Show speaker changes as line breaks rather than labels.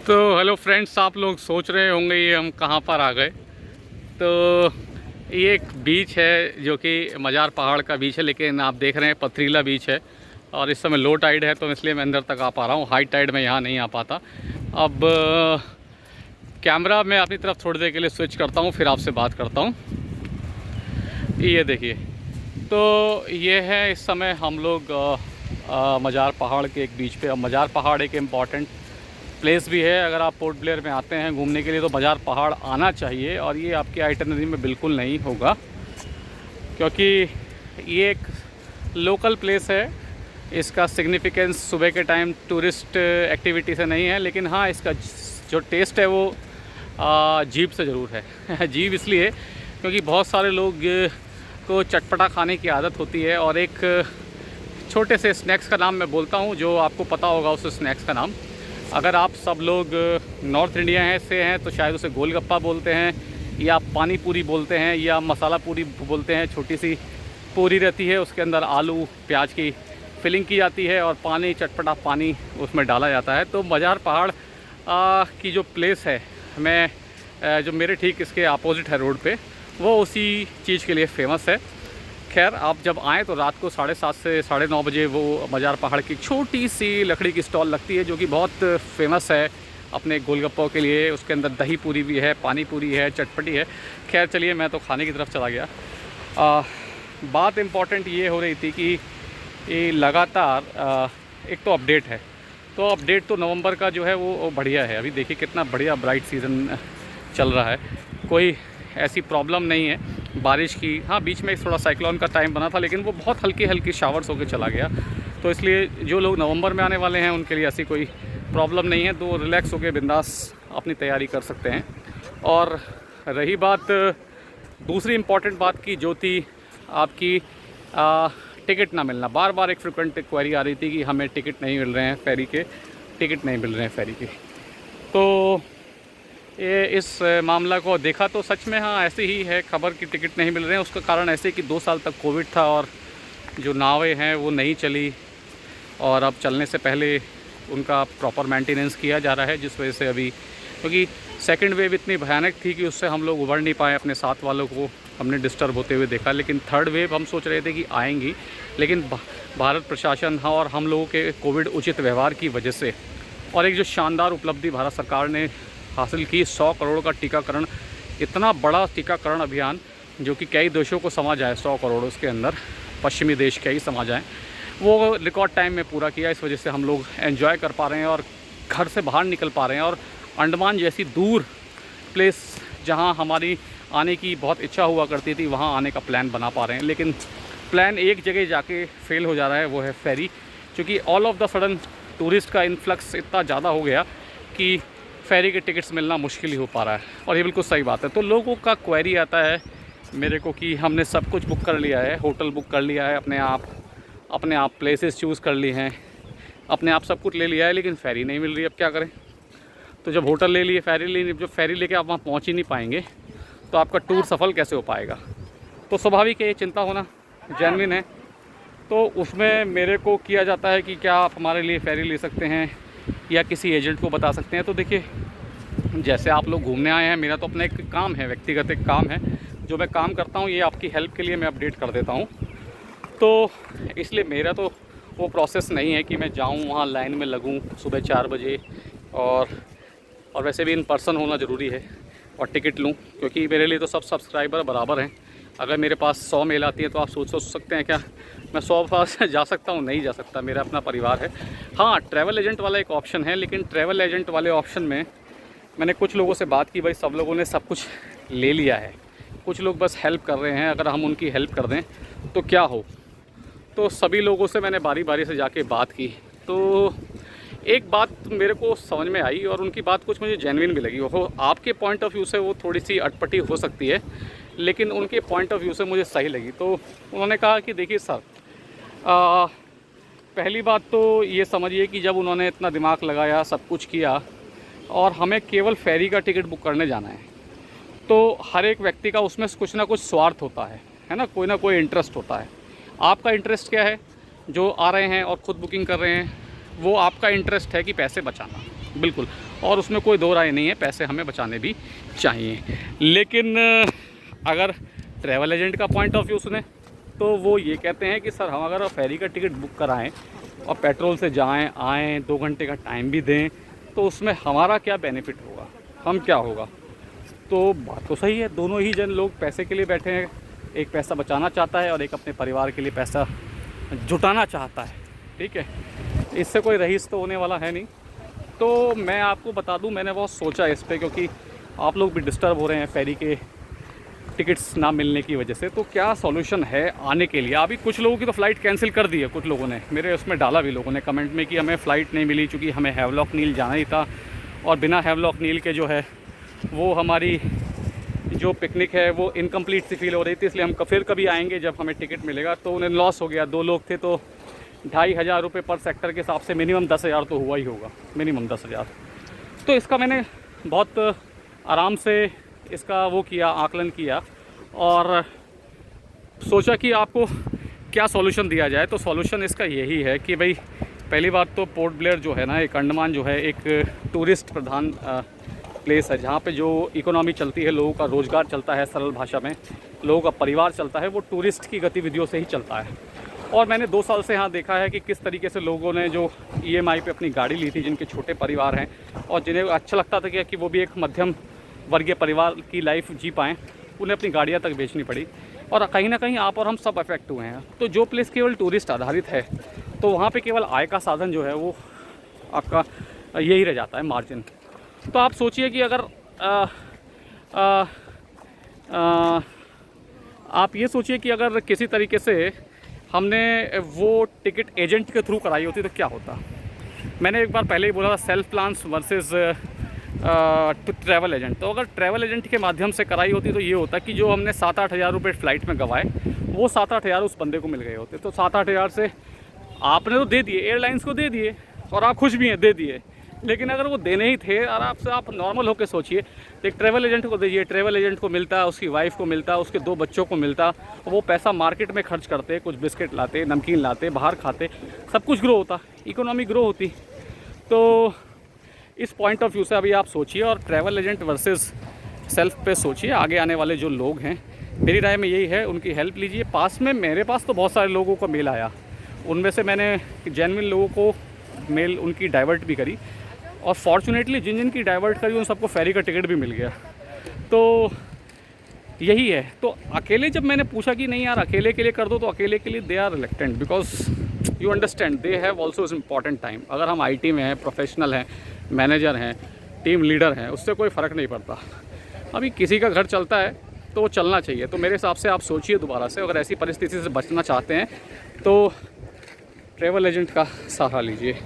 तो hello friends, आप लोग सोच रहे होंगे ये हम कहाँ पर आ गए। तो ये एक बीच है जो कि मज़ार पहाड़ का बीच है, लेकिन आप देख रहे हैं पथरीला बीच है और इस समय लो टाइड है, तो इसलिए मैं अंदर तक आ पा रहा हूँ। हाई टाइड में यहाँ नहीं आ पाता। अब कैमरा मैं अपनी तरफ थोड़ी देर के लिए स्विच करता हूँ, फिर आपसे बात करता हूँ। ये देखिए, तो ये है इस समय हम लोग मज़ार पहाड़ के एक बीच पे। अब मज़ार पहाड़ एक इम्पॉर्टेंट प्लेस भी है। अगर आप पोर्ट ब्लेयर में आते हैं घूमने के लिए तो मज़ार पहाड़ आना चाहिए, और ये आपकी आइटनरी में बिल्कुल नहीं होगा, क्योंकि ये एक लोकल प्लेस है। इसका सिग्निफिकेंस सुबह के टाइम टूरिस्ट एक्टिविटी से नहीं है, लेकिन हाँ, इसका जो टेस्ट है वो जीभ से ज़रूर है। जीभ इसलिए क्योंकि बहुत सारे लोग को चटपटा खाने की आदत होती है, और एक छोटे से स्नैक्स का नाम मैं बोलता हूँ जो आपको पता होगा उस स्नैक्स का नाम। अगर आप सब लोग नॉर्थ इंडिया से हैं तो शायद उसे गोलगप्पा बोलते हैं, या पानी पूरी बोलते हैं, या मसाला पूरी बोलते हैं। छोटी सी पूरी रहती है, उसके अंदर आलू प्याज की फिलिंग की जाती है और पानी, चटपटा पानी उसमें डाला जाता है। तो मज़ार पहाड़ की जो प्लेस है, मैं जो मेरे ठीक इसके अपोजिट है रोड पे, वो उसी चीज़ के लिए फ़ेमस है। खैर, आप जब आएँ तो रात को 7:30 से 9:30 बजे वो मज़ार पहाड़ की छोटी सी लकड़ी की स्टॉल लगती है, जो कि बहुत फेमस है अपने गोलगप्पों के लिए। उसके अंदर दही पूरी भी है, पानी पूरी है, चटपटी है। खैर चलिए, मैं तो खाने की तरफ चला गया। बात इम्पॉर्टेंट ये हो रही थी कि ये लगातार एक तो अपडेट है, तो अपडेट तो नवंबर का जो है वो बढ़िया है। अभी देखिए कितना बढ़िया ब्राइट सीज़न चल रहा है, कोई ऐसी प्रॉब्लम नहीं है बारिश की। हाँ, बीच में थोड़ा साइक्लोन का टाइम बना था, लेकिन वो बहुत हल्की हल्की शावर्स होकर चला गया। तो इसलिए जो लोग नवंबर में आने वाले हैं उनके लिए ऐसी कोई प्रॉब्लम नहीं है, तो रिलैक्स होकर बिंदास अपनी तैयारी कर सकते हैं। और रही बात दूसरी इम्पॉर्टेंट बात की, जो थी आपकी टिकट ना मिलना। बार बार एक फ्रिक्वेंट क्वेरी आ रही थी कि हमें टिकट नहीं मिल रहे हैं फेरी के, टिकट नहीं मिल रहे हैं फेरी के। तो ये इस मामला को देखा तो सच में हाँ, ऐसे ही है। खबर की टिकट नहीं मिल रहे हैं, उसका कारण ऐसे कि 2 साल तक कोविड था और जो नावें हैं वो नहीं चली, और अब चलने से पहले उनका प्रॉपर मेंटेनेंस किया जा रहा है, जिस वजह से अभी, क्योंकि सेकंड वेव इतनी भयानक थी कि उससे हम लोग उभर नहीं पाए। अपने साथ वालों को हमने डिस्टर्ब होते हुए देखा। लेकिन थर्ड वेव हम सोच रहे थे कि आएंगी, लेकिन भारत प्रशासन हाँ और हम लोगों के कोविड उचित व्यवहार की वजह से, और एक जो शानदार उपलब्धि भारत सरकार ने हासिल की, 100 करोड़ का टीकाकरण, इतना बड़ा टीकाकरण अभियान जो कि कई देशों को समा जाए, 100 करोड़ उसके अंदर पश्चिमी देश कई समा जाएँ, वो रिकॉर्ड टाइम में पूरा किया। इस वजह से हम लोग एंजॉय कर पा रहे हैं और घर से बाहर निकल पा रहे हैं, और अंडमान जैसी दूर प्लेस जहां हमारी आने की बहुत इच्छा हुआ करती थी, वहां आने का प्लान बना पा रहे हैं। लेकिन प्लान एक जगह जाके फेल हो जा रहा है, वो है फेरी। क्योंकि all of the sudden tourist का इन्फ्लक्स इतना ज़्यादा हो गया कि फेरी के टिकट्स मिलना मुश्किल ही हो पा रहा है, और ये बिल्कुल सही बात है। तो लोगों का क्वेरी आता है मेरे को कि हमने सब कुछ बुक कर लिया है, होटल बुक कर लिया है, अपने आप प्लेसेस चूज़ कर ली हैं, अपने आप सब कुछ ले लिया है, लेकिन फेरी नहीं मिल रही। अब क्या करें? तो जब होटल ले लिए, फेरी ले, जब फेरी लेके आप वहाँ पहुँच ही नहीं पाएंगे तो आपका टूर सफल कैसे हो पाएगा? तो स्वाभाविक है, ये चिंता होना जेन्युइन है। तो उसमें मेरे को किया जाता है कि क्या आप हमारे लिए फेरी ले सकते हैं या किसी एजेंट को बता सकते हैं। तो देखिए, जैसे आप लोग घूमने आए हैं, मेरा तो अपना एक काम है, व्यक्तिगत एक काम है जो मैं काम करता हूँ, ये आपकी हेल्प के लिए मैं अपडेट कर देता हूँ। तो इसलिए मेरा तो वो प्रोसेस नहीं है कि मैं जाऊँ वहाँ लाइन में लगूँ सुबह 4 बजे, और वैसे भी इन पर्सन होना ज़रूरी है, और टिकट लूँ, क्योंकि मेरे लिए तो सब सब्सक्राइबर बराबर हैं। अगर मेरे पास 100 मेल आती है तो आप सोच सकते हैं क्या मैं 100 पास जा सकता हूँ? नहीं जा सकता, मेरा अपना परिवार है। हाँ, ट्रैवल एजेंट वाला एक ऑप्शन है, लेकिन ट्रैवल एजेंट वाले ऑप्शन में मैंने कुछ लोगों से बात की, भाई सब लोगों ने सब कुछ ले लिया है, कुछ लोग बस हेल्प कर रहे हैं। अगर हम उनकी हेल्प कर दें तो क्या हो? तो सभी लोगों से मैंने बारी बारी से जाके बात की, तो एक बात मेरे को समझ में आई, और उनकी बात कुछ मुझे जेन्युइन भी लगी। वो आपके पॉइंट ऑफ व्यू से वो थोड़ी सी अटपटी हो सकती है, लेकिन उनके पॉइंट ऑफ व्यू से मुझे सही लगी। तो उन्होंने कहा कि देखिए सर, पहली बात तो ये समझिए कि जब उन्होंने इतना दिमाग लगाया, सब कुछ किया, और हमें केवल फेरी का टिकट बुक करने जाना है, तो हर एक व्यक्ति का उसमें कुछ ना कुछ स्वार्थ होता है ना कोई इंटरेस्ट होता है। आपका इंटरेस्ट क्या है? जो आ रहे हैं और ख़ुद बुकिंग कर रहे हैं, वो आपका इंटरेस्ट है कि पैसे बचाना, बिल्कुल। और उसमें कोई दो राय नहीं है, पैसे हमें बचाने भी चाहिए। लेकिन अगर ट्रैवल एजेंट का पॉइंट ऑफ व्यू सुने तो वो ये कहते हैं कि सर हम अगर फेरी का टिकट बुक कराएं और पेट्रोल से जाएं आएँ 2 घंटे का टाइम भी दें तो उसमें हमारा क्या बेनिफिट होगा, हम क्या होगा। तो बात तो सही है, दोनों ही जन लोग पैसे के लिए बैठे हैं, एक पैसा बचाना चाहता है और एक अपने परिवार के लिए पैसा जुटाना चाहता है, ठीक है। इससे कोई रईस तो होने वाला है नहीं। तो मैं आपको बता दूं, मैंने बहुत सोचा इस पे, क्योंकि आप लोग भी डिस्टर्ब हो रहे हैं फेरी के टिकट्स ना मिलने की वजह से। तो क्या सॉल्यूशन है आने के लिए। अभी कुछ लोगों की तो फ़्लाइट कैंसिल कर दी है, कुछ लोगों ने मेरे उसमें डाला भी लोगों ने कमेंट में कि हमें फ़्लाइट नहीं मिली चूँकि हमें हैवलॉक नील जाना ही था और बिना हैवलॉक नील के जो है वो हमारी जो पिकनिक है वो इनकम्प्लीट सी फील हो रही थी, इसलिए हम फिर कभी आएंगे जब हमें टिकट मिलेगा। तो उन्हें लॉस हो गया, 2 लोग थे तो 2500 रुपये पर सेक्टर के हिसाब से मिनिमम 10,000 तो हुआ ही होगा, मिनिमम 10,000। तो इसका मैंने बहुत आराम से इसका वो किया, आकलन किया और सोचा कि आपको क्या सॉल्यूशन दिया जाए। तो सॉल्यूशन इसका यही है कि भाई पहली बात तो पोर्ट ब्लेयर जो है ना, एक अंडमान जो है एक टूरिस्ट प्रधान प्लेस है जहाँ पे जो इकोनॉमी चलती है, लोगों का रोज़गार चलता है, सरल भाषा में लोगों का परिवार चलता है, वो टूरिस्ट की गतिविधियों से ही चलता है। और मैंने 2 साल से यहाँ देखा है कि किस तरीके से लोगों ने जो EMI पे अपनी गाड़ी ली थी, जिनके छोटे परिवार हैं और जिन्हें अच्छा लगता था कि वो भी एक मध्यम वर्गीय परिवार की लाइफ जी पाएँ, उन्हें अपनी गाड़ियाँ तक बेचनी पड़ी और कहीं ना कहीं आप और हम सब अफेक्ट हुए हैं। तो जो प्लेस केवल टूरिस्ट आधारित है तो वहाँ पे केवल आय का साधन जो है वो आपका यही रह जाता है, मार्जिन। तो आप सोचिए कि अगर आप ये सोचिए कि अगर किसी तरीके से हमने वो टिकट एजेंट के थ्रू कराई होती तो क्या होता। मैंने एक बार पहले ही बोला था self plans versus travel agent. तो अगर ट्रैवल एजेंट के माध्यम से कराई होती तो ये होता कि जो हमने 7-8 हज़ार रुपये फ़्लाइट में गंवाए वो 7-8 हज़ार उस बंदे को मिल गए होते। तो 7-8 हज़ार से आपने तो दे दिए, एयरलाइंस को दे दिए और आप खुश भी हैं, दे दिए। लेकिन अगर वो देने ही थे और आपसे आप नॉर्मल होकर सोचिए, एक ट्रैवल एजेंट को दीजिए, ट्रैवल एजेंट को मिलता, उसकी वाइफ को मिलता, उसके 2 बच्चों को मिलता, वो पैसा मार्केट में खर्च करते, कुछ बिस्किट लाते, नमकीन लाते, बाहर खाते, सब कुछ ग्रो होता, इकोनॉमी ग्रो होती। तो इस पॉइंट ऑफ व्यू से अभी आप सोचिए और ट्रैवल एजेंट वर्सेस सेल्फ पे सोचिए। आगे आने वाले जो लोग हैं, मेरी राय में यही है, उनकी हेल्प लीजिए। पास में मेरे पास तो बहुत सारे लोगों का मेल आया, उनमें से मैंने जेन्युइन लोगों को मेल उनकी डाइवर्ट भी करी और फॉर्चुनेटली जिन जिन की डाइवर्ट करी उन सबको फेरी का टिकट भी मिल गया। तो यही है। तो अकेले जब मैंने पूछा कि नहीं यार अकेले के लिए कर दो, तो अकेले के लिए they are reluctant because you understand they have also is important time. अगर हम IT में हैं, प्रोफेशनल हैं, मैनेजर हैं, टीम लीडर हैं, उससे कोई फ़र्क नहीं पड़ता। अभी किसी का घर चलता है तो वो चलना चाहिए। तो मेरे हिसाब से आप सोचिए दोबारा से, अगर ऐसी परिस्थिति से बचना चाहते हैं तो ट्रैवल एजेंट का सहारा लीजिए।